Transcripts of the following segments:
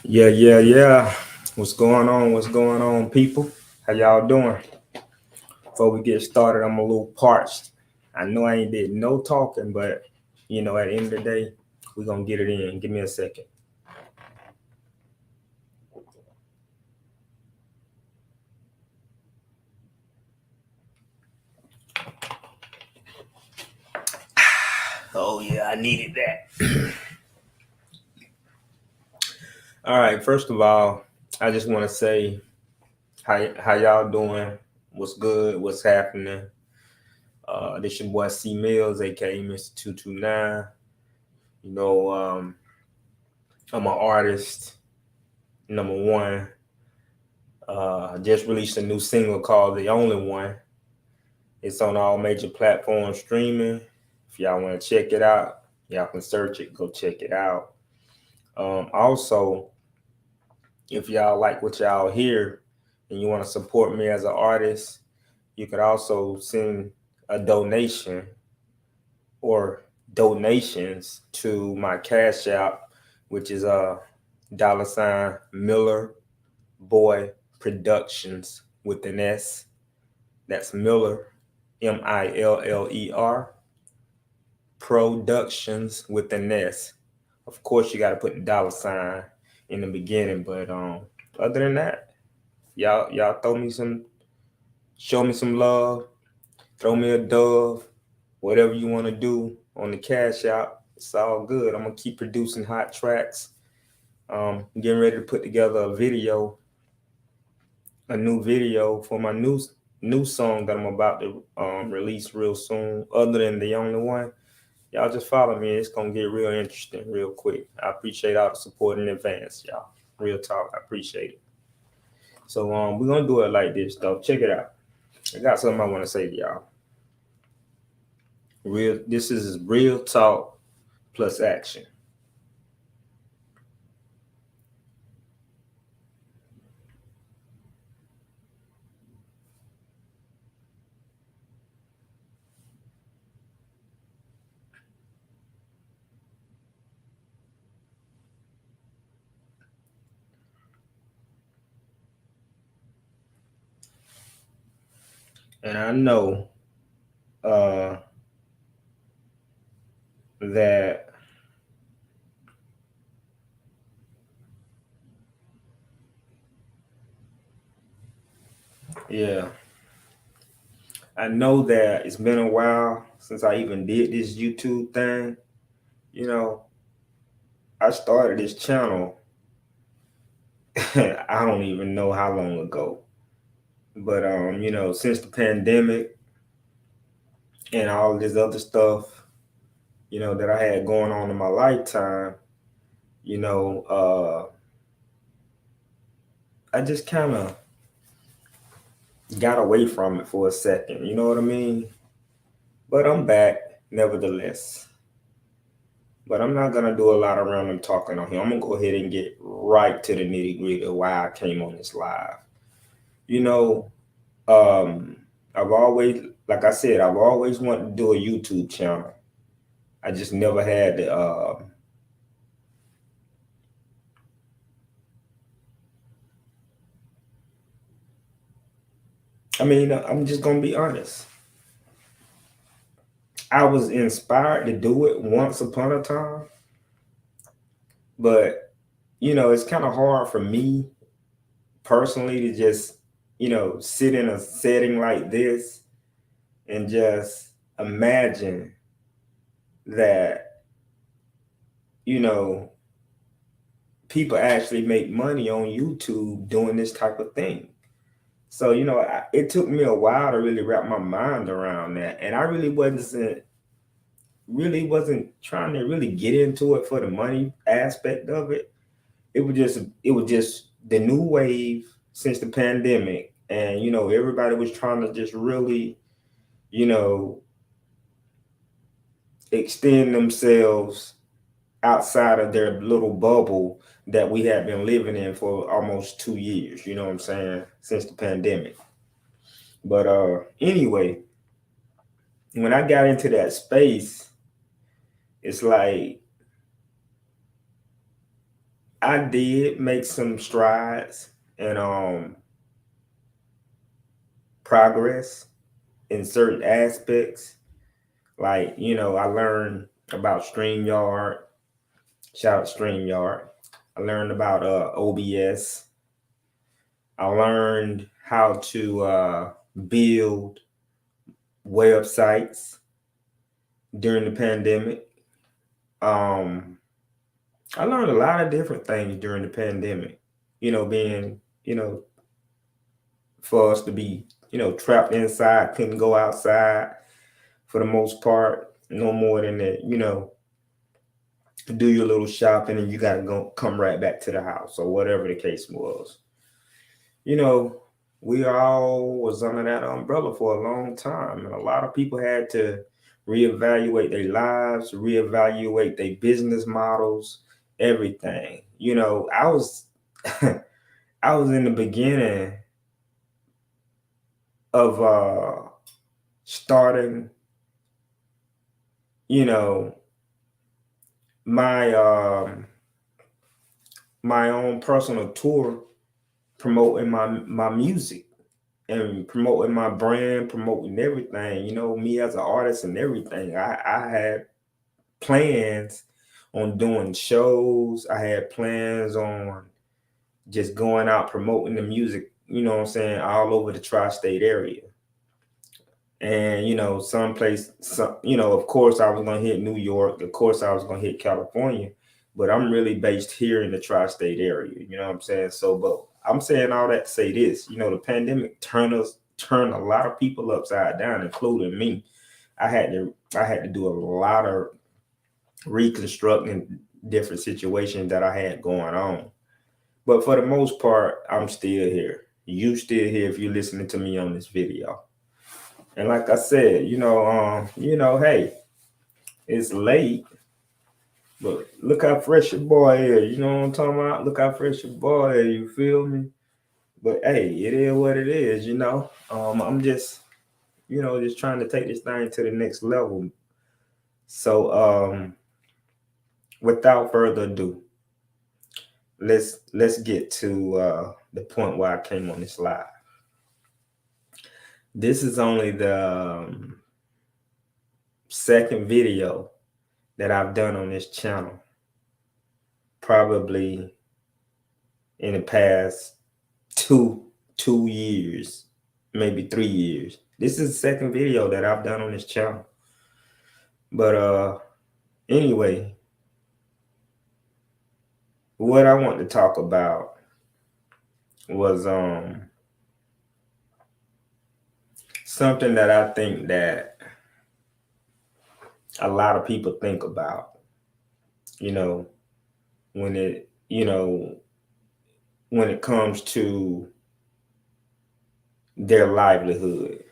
Yeah. What's going on? What's going on, people? How y'all doing? Before we get started, I'm a little parched. I know I ain't did no talking, but at the end of the day, we're gonna get it in. Give me a second. Oh yeah, I needed that. All right, first of all, I just want to say how y'all doing? What's good? What's happening? This your boy C-Millz, aka Mr. 229. You know, I'm an artist, number one. Just released a new single called The Only One. It's on all major platforms streaming. If y'all want to check it out, y'all can search it, go check it out. Also, if y'all like what y'all hear and you want to support me as an artist, you could also send a donation or donations to my Cash App, which is $Miller Boy Productions with an S. That's Miller, Miller Productions with an S. Of course, you got to put the $ in the beginning, but other than that, y'all show me some love, throw me a dove, whatever you want to do on the Cash App. It's all good. I'm gonna keep producing hot tracks. Getting ready to put together a new video for my new song that I'm about to release real soon. Other than The Only One, y'all just follow me. It's gonna get real interesting real quick. I appreciate all the support in advance, y'all. Real talk, I appreciate it. So we're gonna do it like this though. Check it out. I got something I want to say to y'all. This is real talk plus action. And I know uh that yeah, I know that it's been a while since I even did this YouTube thing. You know, I started this channel I don't even know how long ago. But since the pandemic and all this other stuff, that I had going on in my lifetime, you know, I just kind of got away from it for a second. You know what I mean? But I'm back nevertheless. But I'm not gonna do a lot of random talking on here. I'm gonna go ahead and get right to the nitty gritty of why I came on this live. You know, um, I've always, like I said, I've always wanted to do a YouTube channel. I just never had the. I'm just gonna be honest. I was inspired to do it once upon a time, but it's kind of hard for me personally to just sit in a setting like this and just imagine that you know people actually make money on YouTube doing this type of thing. So it took me a while to really wrap my mind around that, and I really wasn't trying to really get into it for the money aspect of it. It was just the new wave since the pandemic, and everybody was trying to just really you know extend themselves outside of their little bubble that we have been living in for almost 2 years, you know what I'm saying, since the pandemic. But anyway, when I got into that space, it's like I did make some strides and progress in certain aspects. Like, I learned about StreamYard. Shout out StreamYard. I learned about OBS. I learned how to build websites during the pandemic. Um, I learned a lot of different things during the pandemic. Being, for us to be, trapped inside, couldn't go outside for the most part, no more than that, do your little shopping and you got to go come right back to the house or whatever the case was. You know, we all was under that umbrella for a long time, and a lot of people had to reevaluate their lives, reevaluate their business models, everything. I was I was in the beginning of starting, you know, my my own personal tour promoting my music and promoting my brand, promoting everything. Me as an artist and everything. I had plans on doing shows. I had plans on just going out promoting the music, what I'm saying, all over the tri-state area. And of course I was gonna hit New York, of course I was gonna hit California, but I'm really based here in the tri-state area, you know what I'm saying? So, but I'm saying all that to say this, the pandemic turned a lot of people upside down, including me. I had to do a lot of reconstructing different situations that I had going on. But for the most part, I'm still here. You still here if you're listening to me on this video. And like I said, hey, it's late, but look how fresh your boy is. You know what I'm talking about? Look how fresh your boy is. You feel me? But hey, it is what it is. I'm just trying to take this thing to the next level. So, without further ado, let's get to the point where I came on this live. This is only the second video that I've done on this channel, probably in the past two years, maybe 3 years. This is the second video that I've done on this channel. But anyway, what I want to talk about was something that I think that a lot of people think about, when it comes to their livelihood.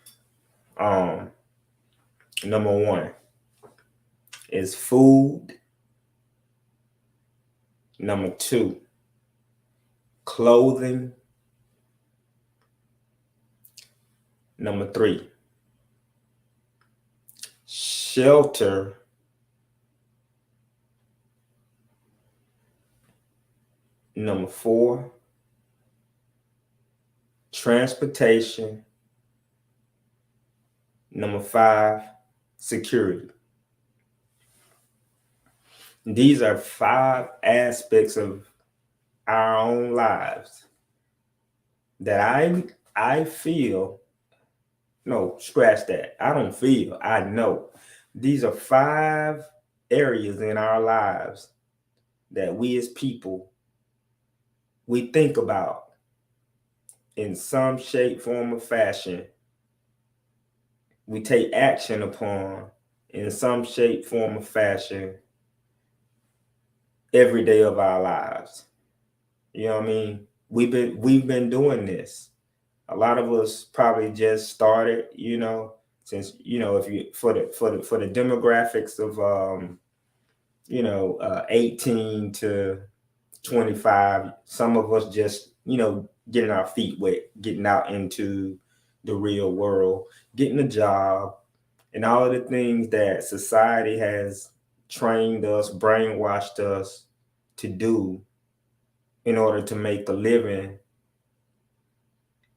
Number one is food. Number two, clothing. Number three, shelter. Number four, transportation. Number five, security. These are 5 aspects of our own lives that I feel, no, scratch that. I don't feel, I know. These are 5 areas in our lives that we as people, we think about in some shape, form, or fashion. We take action upon in some shape, form, or fashion every day of our lives. You know what I mean? We've been doing this. A lot of us probably just started, since if you for the demographics of 18 to 25, some of us just getting our feet wet, getting out into the real world, getting a job, and all of the things that society has trained us, brainwashed us to do in order to make a living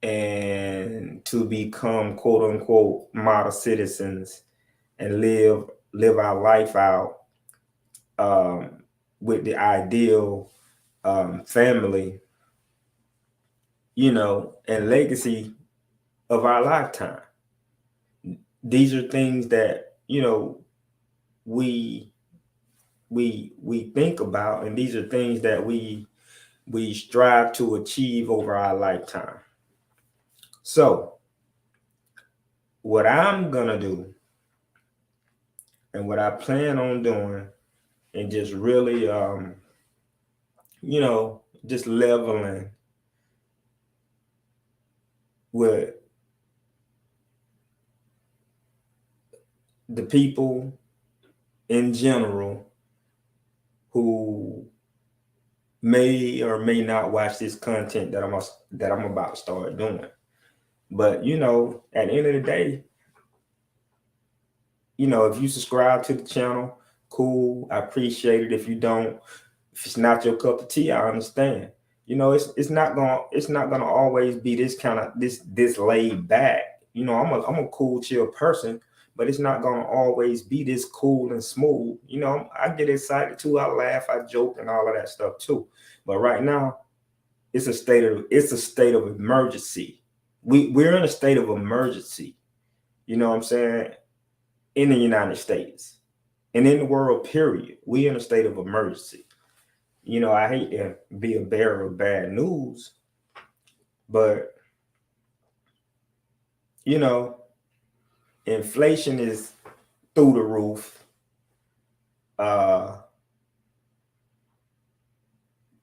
and to become quote unquote model citizens and live our life out with the ideal family, and legacy of our lifetime. These are things that we think about, and these are things that we strive to achieve over our lifetime. So what I'm gonna do and what I plan on doing, and just really just leveling with the people in general who may or may not watch this content that I'm about to start doing. But at the end of the day, if you subscribe to the channel, cool. I appreciate it. If you don't, if it's not your cup of tea, I understand. It's not gonna always be this kind of this laid back. I'm a cool, chill person, but it's not gonna always be this cool and smooth. I get excited too. I laugh, I joke, and all of that stuff too. But right now, it's a state of emergency. We're in a state of emergency. You know what I'm saying? In the United States and in the world, period. We in a state of emergency. I hate to be a bearer of bad news, but inflation is through the roof.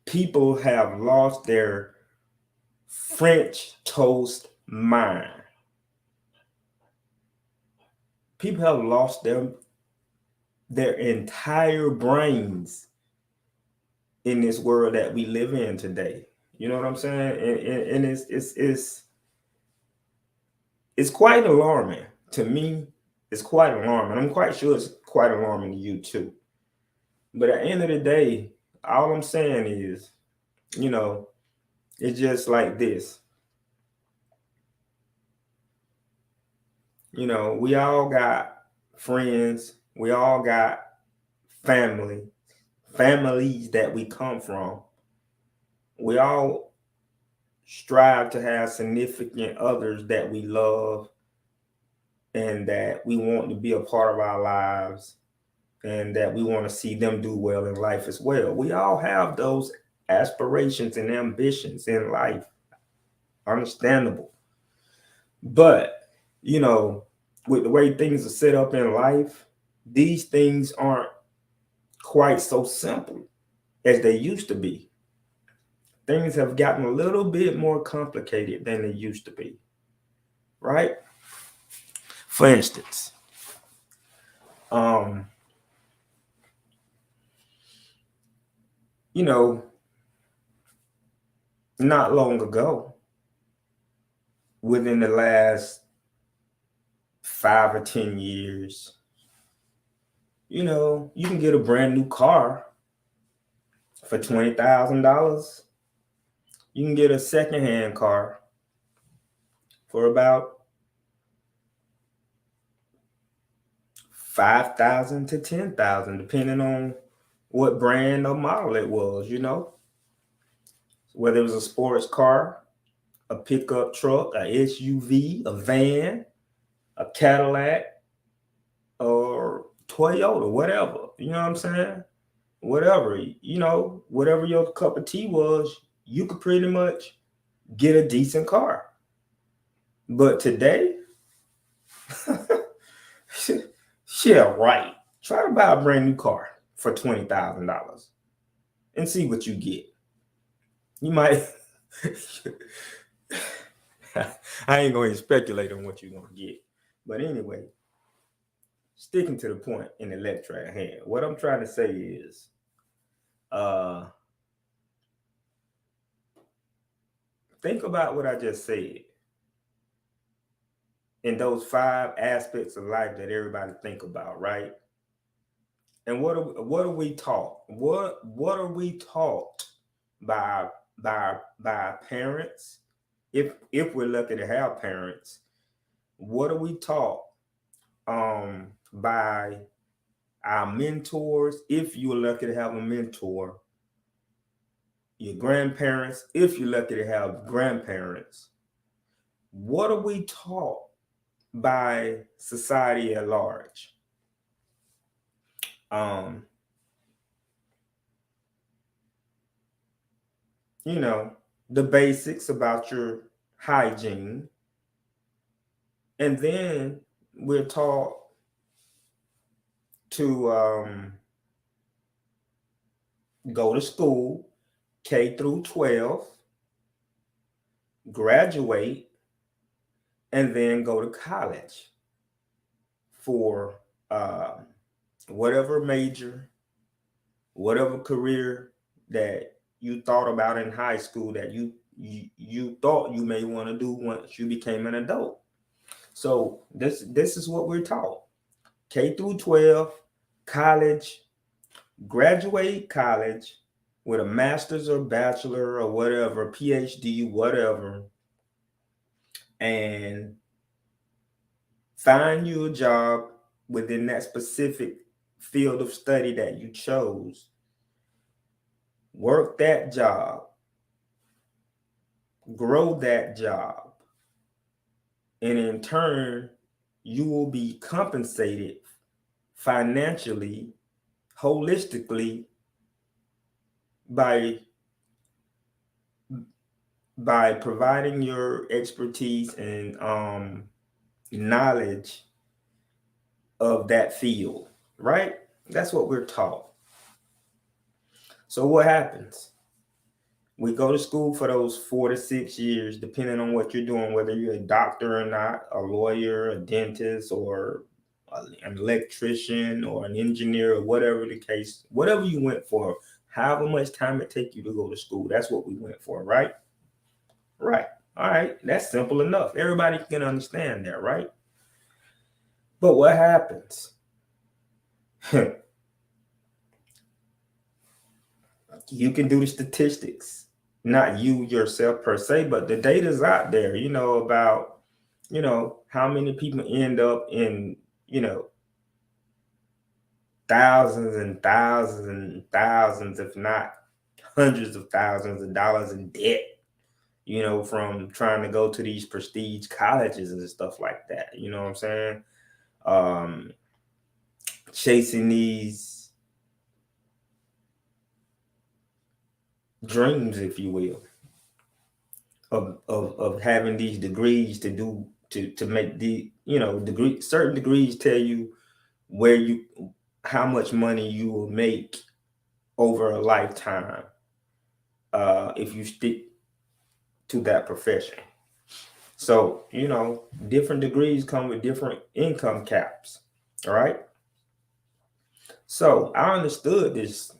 People have lost their French toast mind. People have lost their entire brains in this world that we live in today. You know what I'm saying? And it's quite alarming to me. It's quite alarming. I'm quite sure it's quite alarming to you too. But at the end of the day, all I'm saying is, it's just like this. We all got friends. We all got families that we come from. We all strive to have significant others that we love and that we want to be a part of our lives and that we want to see them do well in life as well. We all have those aspirations and ambitions in life. Understandable. But, with the way things are set up in life, these things aren't quite so simple as they used to be. Things have gotten a little bit more complicated than they used to be, right? For instance, not long ago, within the last 5 or 10 years, you can get a brand new car for $20,000. You can get a secondhand car for about $5,000 to $10,000, depending on what brand or model it was. Whether it was a sports car, a pickup truck, a SUV, a van, a Cadillac, or Toyota, whatever. You know what I'm saying? Whatever, whatever your cup of tea was, you could pretty much get a decent car. But today, yeah, right. Try to buy a brand new car for $20,000 and see what you get. You might. I ain't going to speculate on what you're going to get. But anyway, sticking to the point in the lecture at hand, what I'm trying to say is, think about what I just said in those 5 aspects of life that everybody think about, right? And what are we taught? What are we taught by by parents, if we're lucky to have parents. What are we taught by our mentors, if you're lucky to have a mentor, your grandparents, if you're lucky to have grandparents? What are we taught by society at large? Um, you know, the basics about your hygiene, and then we're taught to go to school, K through 12, graduate, and then go to college for whatever major, whatever career that you thought about in high school that you thought you may want to do once you became an adult. So this is what we're taught: K through 12, college, graduate college with a master's or bachelor or whatever, PhD, whatever, and find you a job within that specific field of study that you chose. Work that job, grow that job, and in turn, you will be compensated financially, holistically, by providing your expertise and knowledge of that field, right? That's what we're taught. So what happens? We go to school for those 4 to 6 years, depending on what you're doing, whether you're a doctor or not, a lawyer, a dentist, or an electrician, or an engineer, or whatever the case, whatever you went for, however much time it take you to go to school, that's what we went for, right? Right. All right. That's simple enough. Everybody can understand that, right? But what happens? You can do the statistics, not you yourself per se, but the data's out there, about, how many people end up in, thousands and thousands and thousands, if not hundreds of thousands of dollars in debt, from trying to go to these prestige colleges and stuff like that. You know what I'm saying? Um, Chasing these dreams, if you will, of having these degrees to make the certain degrees tell you how much money you will make over a lifetime if you stick to that profession. So different degrees come with different income caps. All right. So I understood this.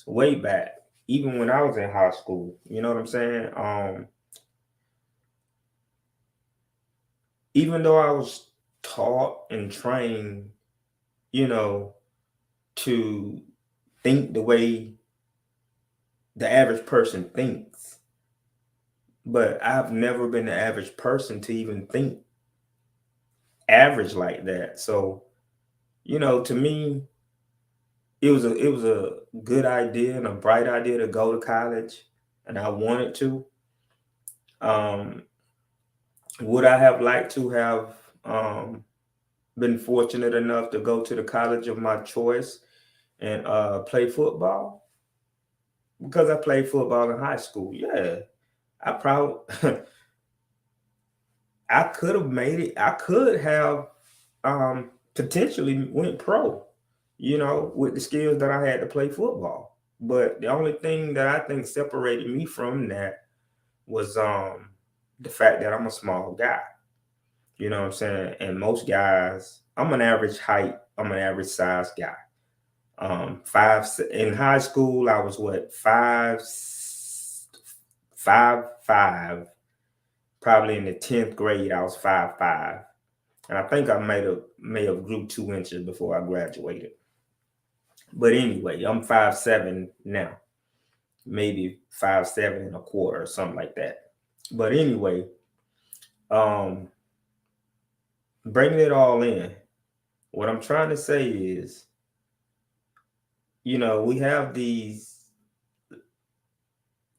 Way back, even when I was in high school. You know what I'm saying? Even though I was taught and trained, to think the way the average person thinks, but I've never been the average person to even think average like that. So, to me, it was a good idea and a bright idea to go to college, and I wanted to. Um, would I have liked to have been fortunate enough to go to the college of my choice and play football? Because I played football in high school. Yeah, I probably I could have made it. I could have potentially went pro, with the skills that I had to play football. But the only thing that I think separated me from that was the fact that I'm a small guy. You know what I'm saying? And most guys, I'm an average height, I'm an average size guy. Five in high school, I was what, 5'5". Probably in the 10th grade, I was 5'5", and I think I may have grew 2 inches before I graduated. But anyway, I'm 5'7" now. maybe 5'7" or something like that. But anyway, um, bringing it all in, what I'm trying to say is, we have these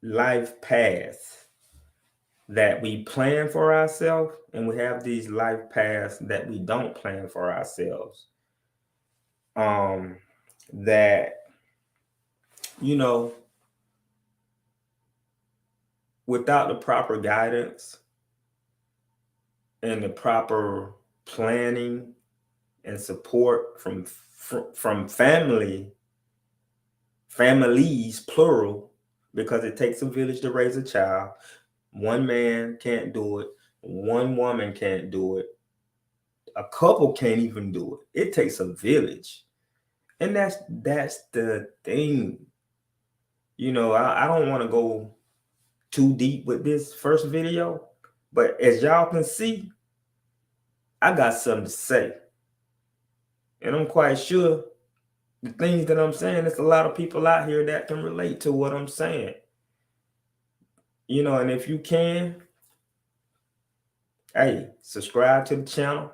life paths that we plan for ourselves, and we have these life paths that we don't plan for ourselves. That, you know, without the proper guidance and the proper planning and support from families plural, because it takes a village to raise a child. One man can't do it, one woman can't do it, a couple can't even do it. It takes a village. And that's the thing. I don't want to go too deep with this first video, but as y'all can see, I got something to say. And I'm quite sure the things that I'm saying, there's a lot of people out here that can relate to what I'm saying. And if you can, hey, subscribe to the channel.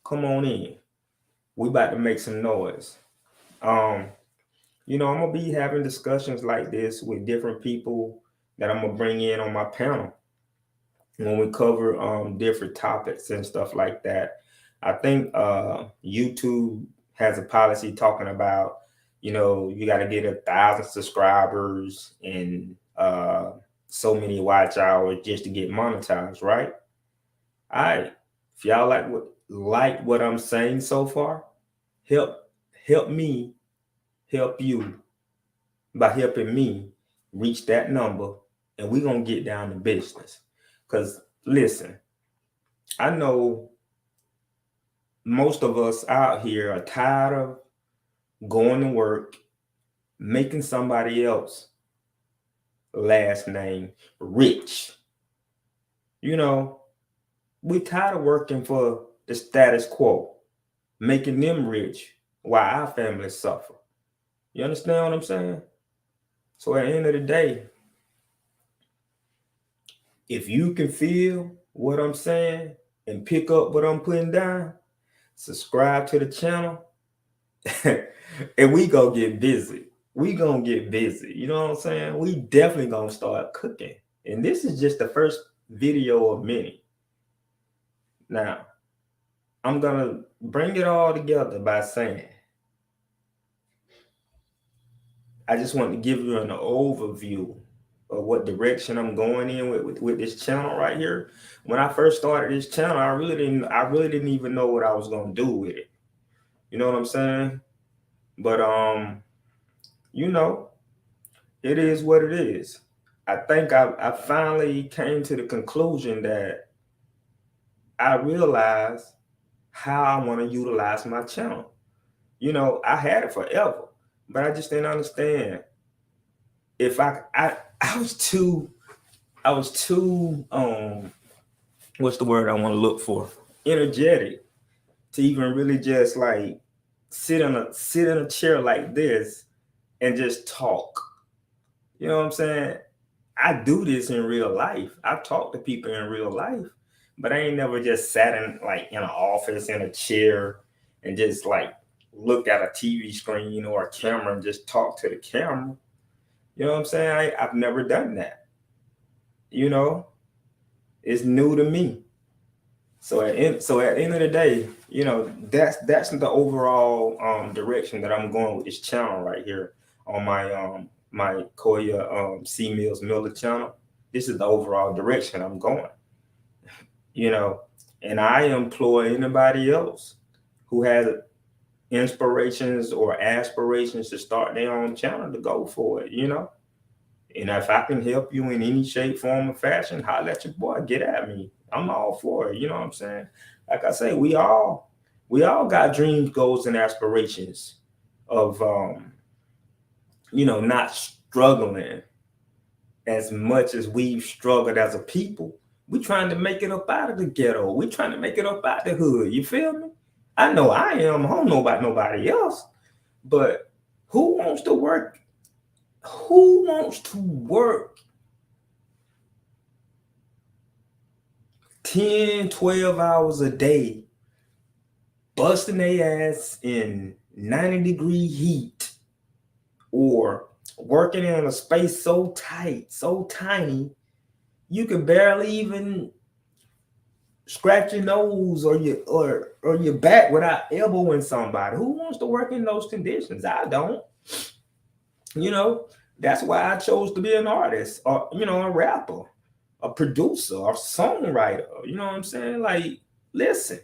Come on in. We about to make some noise. I'm gonna be having discussions like this with different people that I'm gonna bring in on my panel when we cover different topics and stuff like that. I think YouTube has a policy talking about, you got to get 1,000 subscribers and so many watch hours just to get monetized, right? All right. If y'all like what I'm saying so far, help me help you by helping me reach that number, and we're gonna get down to business. Because listen, I know most of us out here are tired of going to work, making somebody else last name rich. We're tired of working for the status quo, making them rich while our families suffer. You understand what I'm saying? So at the end of the day, if you can feel what I'm saying and pick up what I'm putting down, subscribe to the channel, and we gonna get busy. We gonna get busy. You know what I'm saying? We definitely gonna start cooking. And this is just the first video of many. Now, I'm gonna bring it all together by saying, I just want to give you an overview of what direction I'm going in with this channel right here. When I first started this channel, I really didn't even know what I was gonna do with it. You know what I'm saying? But it is what it is. I think I finally came to the conclusion that I realized how I want to utilize my channel. I had it forever, but I just didn't understand if I was too what's the word I want to look for? Energetic to even really just like sit in a chair like this and just talk. You know what I'm saying? I do this in real life. I've talked to people in real life, but I ain't never just sat in an office in a chair and just like look at a TV screen or a camera and just talk to the camera. You know what I'm saying? I've never done that. It's new to me. So at the end of the day, that's the overall direction that I'm going with this channel right here on my Koya C-Millz Miller channel. This is the overall direction I'm going. And I employ anybody else who has inspirations or aspirations to start their own channel to go for it. And if I can help you in any shape, form, or fashion, holla at your boy, get at me. I'm all for it. You know what I'm saying? Like I say, we all got dreams, goals, and aspirations of not struggling as much as we've struggled as a people. We trying to make it up out of the ghetto. We trying to make it up out the hood. You feel me? I know I am. I don't know about nobody else. But who wants to work Who wants to work 10, 12 hours a day, busting their ass in 90-degree heat, or working in a space so tight, so tiny, you can barely even scratch your nose or your back without elbowing somebody? Who wants to work in those conditions? I don't. You know, that's why I chose to be an artist, or a rapper, a producer, or songwriter. You know what I'm saying? Like, listen,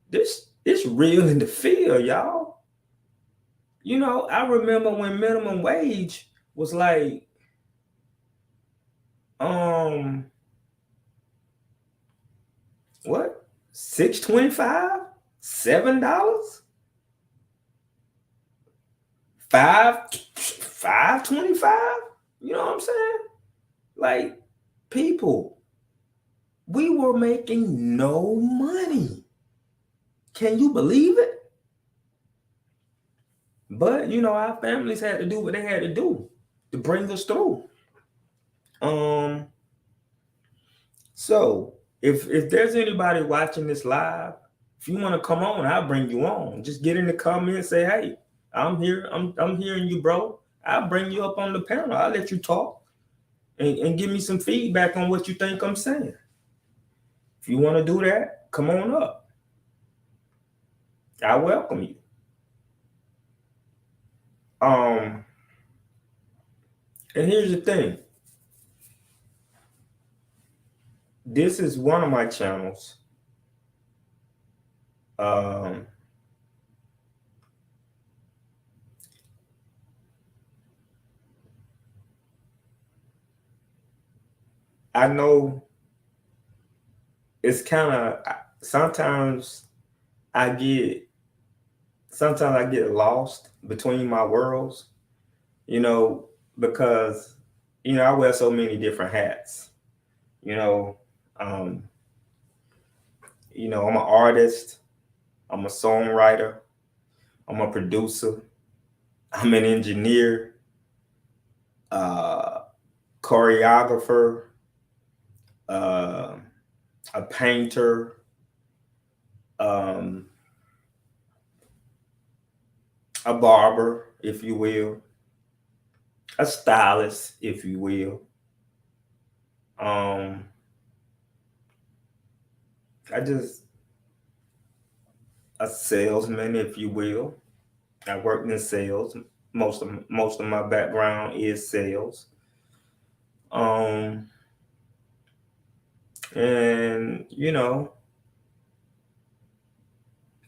this it's real in the field, y'all. I remember when minimum wage was like um what, 6.25, $7, 5.25. You know what I'm saying? Like, people, we were making no money. Can you believe it? But our families had to do what they had to do to bring us through. Um, so if there's anybody watching this live, if you want to come on, I'll bring you on. Just get in the comments, say, hey, I'm here. I'm hearing you, bro. I'll bring you up on the panel. I'll let you talk and give me some feedback on what you think I'm saying. If you want to do that, come on up. I welcome you. And here's the thing. This is one of my channels. I know it's kind of, sometimes I get lost between my worlds, because I wear so many different hats. I'm an artist, I'm a songwriter, I'm a producer, I'm an engineer, choreographer, a painter, a barber, if you will, a stylist, if you will. A salesman, if you will. I worked in sales. Most of my background is sales. And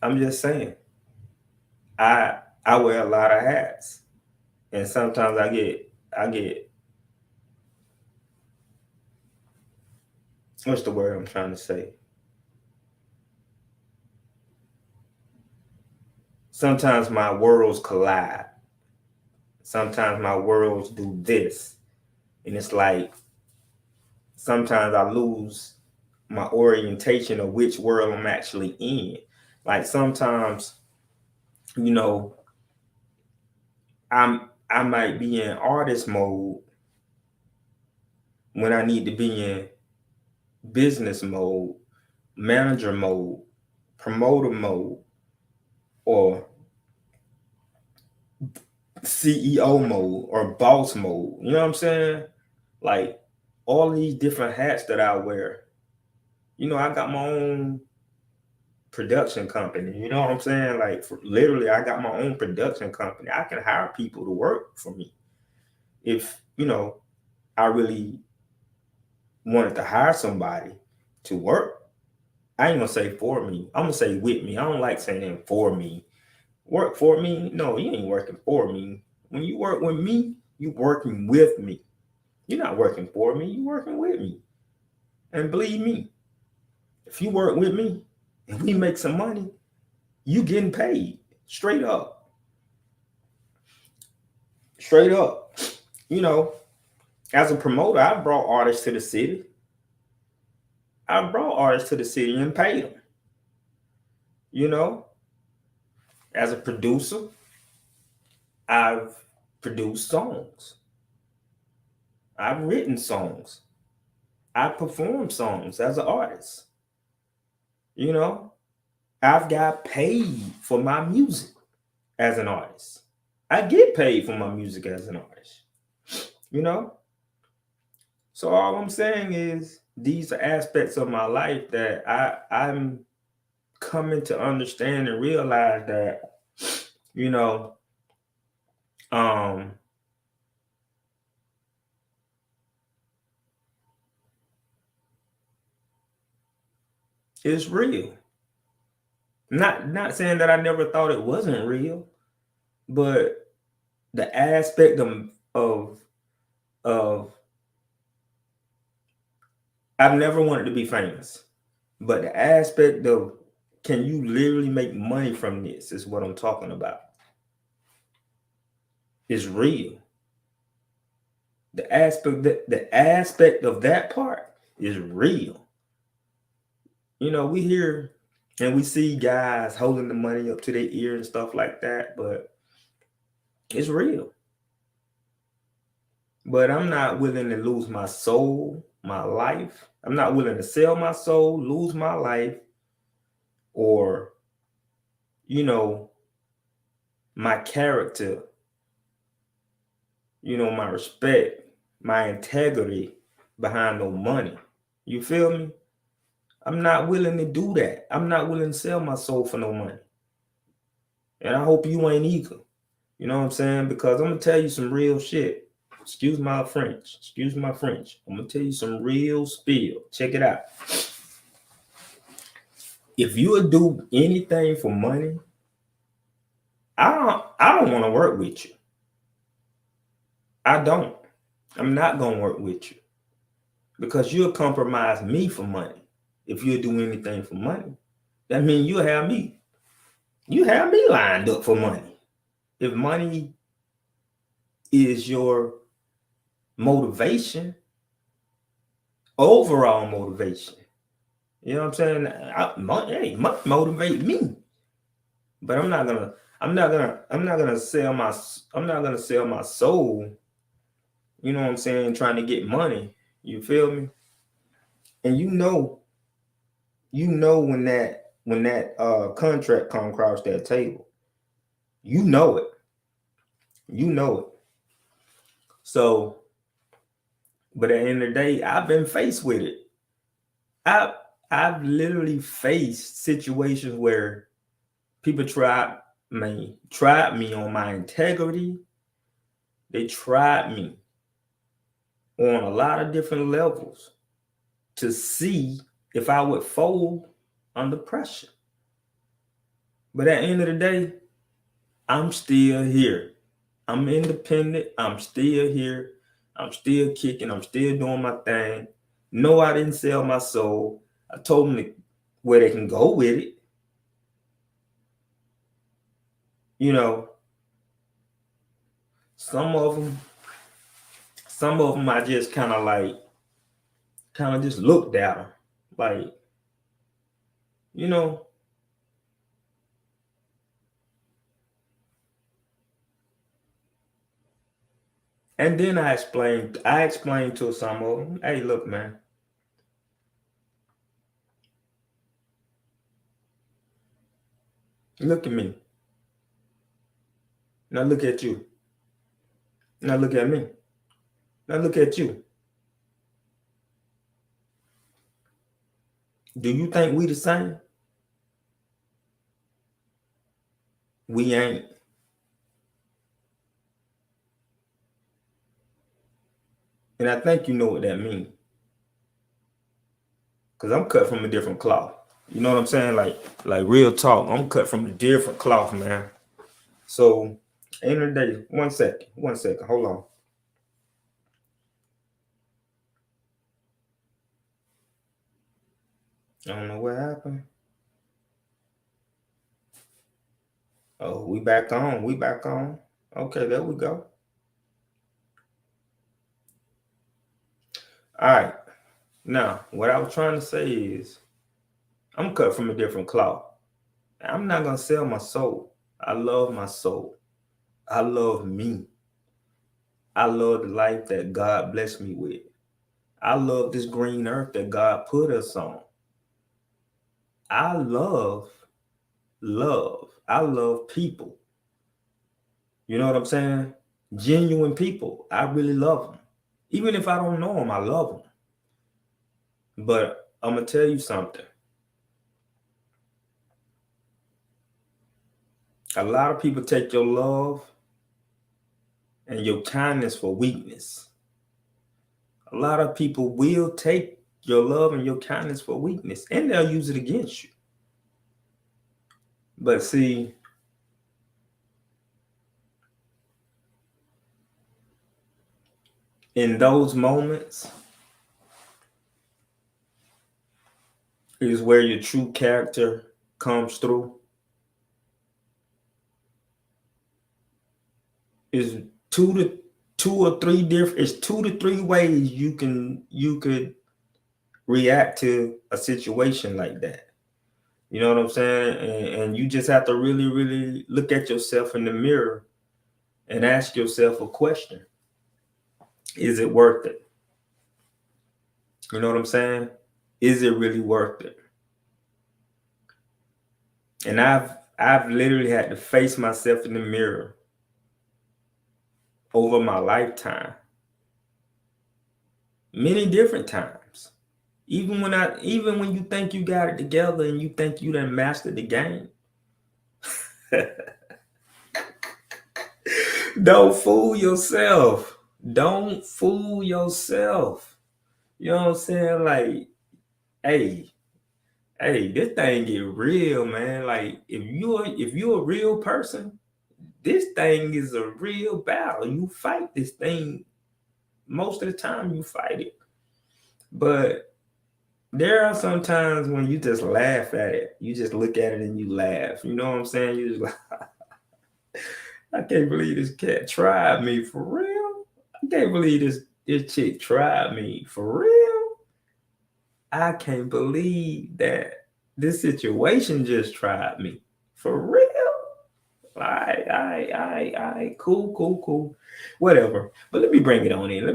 I'm just saying, I wear a lot of hats, and sometimes I get what's the word I'm trying to say? Sometimes my worlds collide. Sometimes my worlds do this, and it's like sometimes I lose my orientation of which world I'm actually in. Like, sometimes, I might be in artist mode when I need to be in business mode, manager mode, promoter mode, or CEO mode, or boss mode. You know what I'm saying? Like, all these different hats that I wear. I got my own production company. You know what I'm saying? Like, literally, I got my own production company. I can hire people to work for me if I really wanted to hire somebody to work. I ain't gonna say for me. I'm gonna say with me. I don't like saying for me. Work for me? No, you ain't working for me. When you work with me, you working with me. You're not working for me. You working with me. And believe me, if you work with me and we make some money, you getting paid straight up. Straight up. As a promoter, I brought artists to the city. I brought artists to the city and paid them. As a producer, I've produced songs. I've written songs. I perform songs as an artist. You know, I've got paid for my music as an artist. I get paid for my music as an artist. You know, so all I'm saying is these are aspects of my life that I'm coming to understand and realize that, you know, um, it's real. Not saying that I never thought it wasn't real, but the aspect of I've never wanted to be famous, but the aspect of can you literally make money from this is what I'm talking about. It's real. The aspect of that part is real. You know, we hear and we see guys holding the money up to their ear and stuff like that, but it's real. But I'm not willing to lose my soul, my life. I'm not willing to sell my soul, lose my life, or, you know, my character, you know, my respect, my integrity behind no money. You feel me? I'm not willing to do that. I'm not willing to sell my soul for no money. And I hope you ain't either. You know what I'm saying? Because I'm going to tell you some real shit. Excuse my French. Excuse my French. I'm going to tell you some real spill. Check it out. If you would do anything for money, I don't want to work with you. I don't. I'm not going to work with you. Because you'll compromise me for money. If you do anything for money, that means you have me lined up for money. If money is your motivation, overall motivation, you know what I'm saying? Money motivate me, but I'm not gonna sell my soul. You know what I'm saying? Trying to get money. You feel me? And when that contract come across that table, you know it. You know it. So, but at the end of the day, I've been faced with it. I've literally faced situations where people tried me on my integrity. They tried me on a lot of different levels to see if I would fold under pressure. But at the end of the day, I'm still here. I'm independent. I'm still here. I'm still kicking. I'm still doing my thing. No, I didn't sell my soul. I told them where they can go with it. You know, some of them I just kind of just looked at them. Like, you know, and then I explained to some of them, hey, look, man, look at me. Now look at you. Now look at me. Now look at you. Do you think we the same? We ain't. And I think you know what that means. Cause I'm cut from a different cloth. You know what I'm saying? Like real talk. I'm cut from a different cloth, man. So end of the day, 1 second. Hold on. I don't know what happened. Oh, we back on. We back on. Okay, there we go. All right. Now, what I was trying to say is I'm cut from a different cloth. I'm not gonna sell my soul. I love my soul. I love me. I love the life that God blessed me with. I love this green earth that God put us on. I love. I love people. You know what I'm saying? Genuine people. I really love them. Even if I don't know them, I love them. But I'm going to tell you something. A lot of people take your love and your kindness for weakness. A lot of people will take your love and your kindness for weakness, and they'll use it against you. But see, in those moments is where your true character comes through. Is two or three different. It's 2 to 3 ways you could react to a situation like that. You know what I'm saying? And you just have to really, really look at yourself in the mirror and ask yourself a question. Is it worth it? You know what I'm saying? Is it really worth it? And I've literally had to face myself in the mirror over my lifetime many different times. Even when you think you got it together and you think you done mastered the game. Don't fool yourself. Don't fool yourself. You know what I'm saying? Like, hey, this thing get real, man. Like, if you're a real person, this thing is a real battle. You fight this thing. Most of the time you fight it. But there are some times when you just laugh at it. You just look at it and you laugh. You know what I'm saying? You just like, I can't believe this cat tried me for real. I can't believe this chick tried me for real. I can't believe that this situation just tried me for real. All right, cool. Whatever. But let me bring it on in.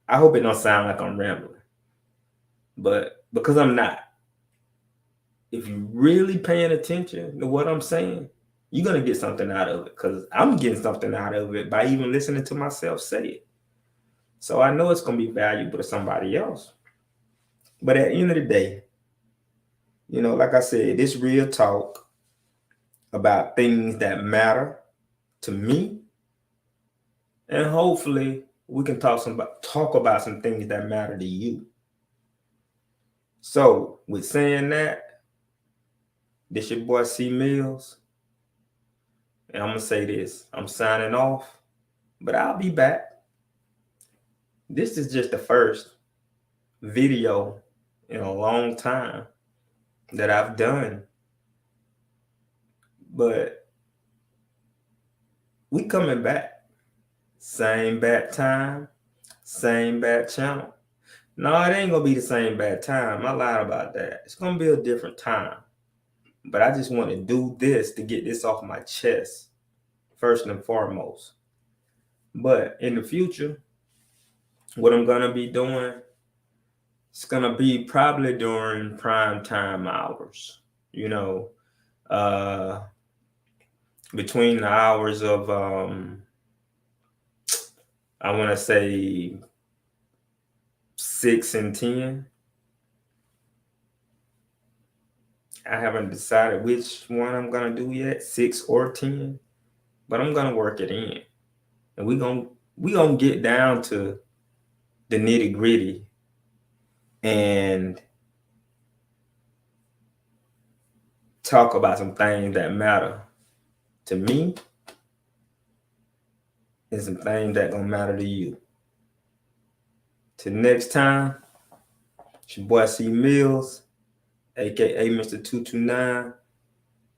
I hope it don't sound like I'm rambling. But because I'm not. If you're really paying attention to what I'm saying, you're going to get something out of it, because I'm getting something out of it by even listening to myself say it. So I know it's going to be valuable to somebody else. But at the end of the day, you know, like I said, this real talk about things that matter to me. And hopefully we can talk about some things that matter to you. So with saying that, this your boy C-Millz. And I'm going to say this. I'm signing off, but I'll be back. This is just the first video in a long time that I've done. But we coming back. Same bad time, same bad channel. No, it ain't going to be the same bad time. I lied about that. It's going to be a different time. But I just want to do this to get this off my chest, first and foremost. But in the future, what I'm going to be doing, it's going to be probably during prime time hours, you know, between the hours of, I want to say 6 and 10. I haven't decided which one I'm going to do yet, 6 or 10, but I'm going to work it in. And we gonna get down to the nitty gritty and talk about some things that matter to me and some things that gonna matter to you. Till next time, it's your boy C-Millz, aka Mr. 229,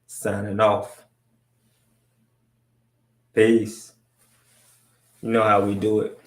signing off. Peace. You know how we do it.